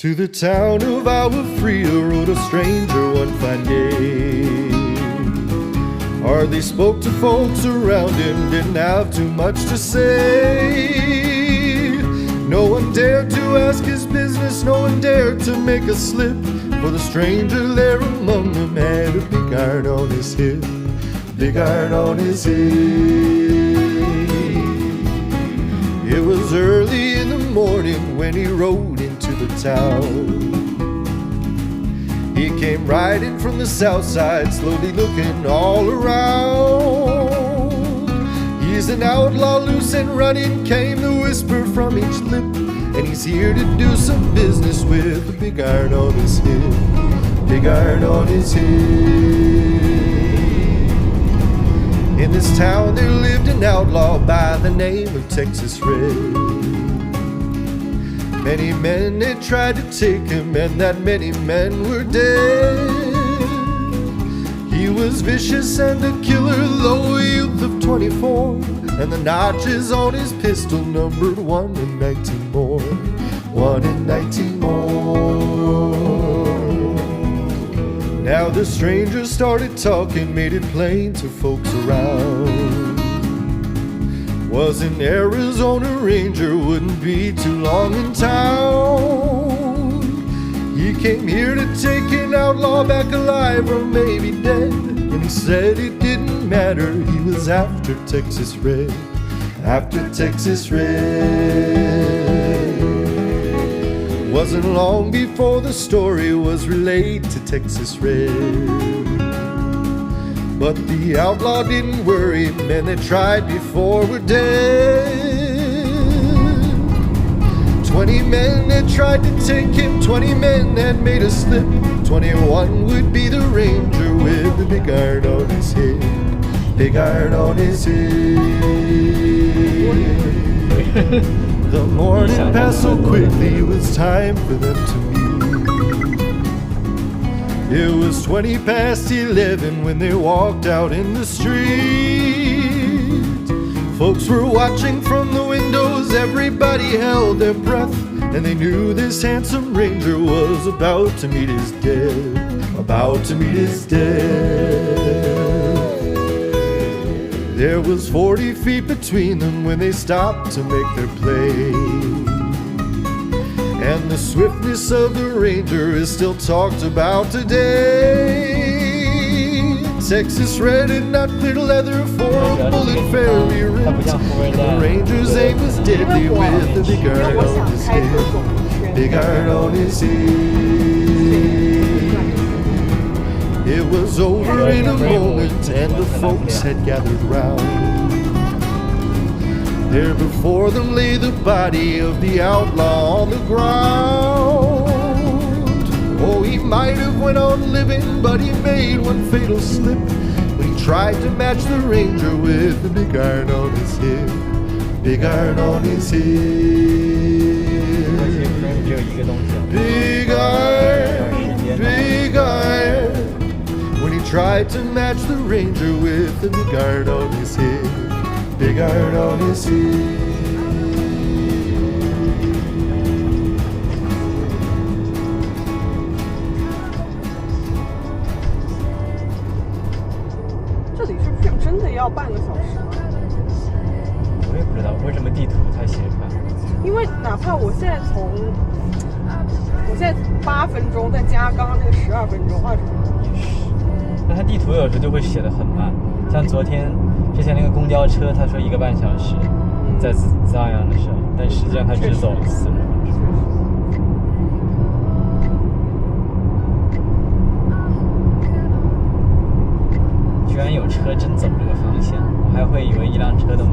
To the town of Agua Fria rode a stranger one fine day. Hardly spoke to folks around him, didn't have too much to say. No one dared to ask his business, no one dared to make a slip. For the stranger there among them had a big iron on his hip, big iron on his hip. It was early in the morning when he rode into the town. He came riding from the south side, slowly looking all around. He's an outlaw, loose and running, came the whisper from each lip. And he's here to do some business with a big iron on his hip, big iron on his hip. In this town there lived an outlaw by the name of Texas Red. Many men had tried to take him, and that many men were dead. He was vicious and a killer, though a youth of 24. And the notches on his pistol numbered 1 in 19 more, 1 in 19 more. Now the stranger started talking, made it plain to folks around. Was an Arizona Ranger, wouldn't be too long in town. He came here to take an outlaw back alive or maybe dead. And he said it didn't matter, he was after Texas Red, after Texas Red. Wasn't long before the story was relayed to Texas Red. But the outlaw didn't worry, men that tried before were dead. 20 men had tried to take him, 20 men had made a slip. 21 would be the ranger with the big iron on his head, big iron on his head. The morning passed so quickly, it was time for them to meet. It was 20 past 11 when they walked out in the street. Folks were watching from the windows, everybody held their breath. And they knew this handsome ranger was about to meet his death, about to meet his death. There was 40 feet between them when they stopped to make their play. And the swiftness of the ranger is still talked about today. Texas Red had not cleared leather for a bullet fairly ripped. The ranger's aim was deadly with the big iron on his head, big iron on his head. It was over in a moment and the folks had gathered round. There before them lay the body of the outlaw on the ground. Oh, he might have went on living, but he made one fatal slip when he tried to match the ranger with the big iron on his hip, big iron on his hip. Big iron, big iron. When he tried to match the ranger with the big iron on his hip, big iron on his hip. 这里是不是真的要半个小时吗？我也不知道为什么地图它写快。因为哪怕我现在8分钟，再加刚刚那个12分钟，20分钟。那它地图有时候就会写得很慢，像之前那个公交车，他说1个半小时，在藏样的时候，但实际上他只走了40分钟。居然有车真走这个方向，我还会以为一辆车都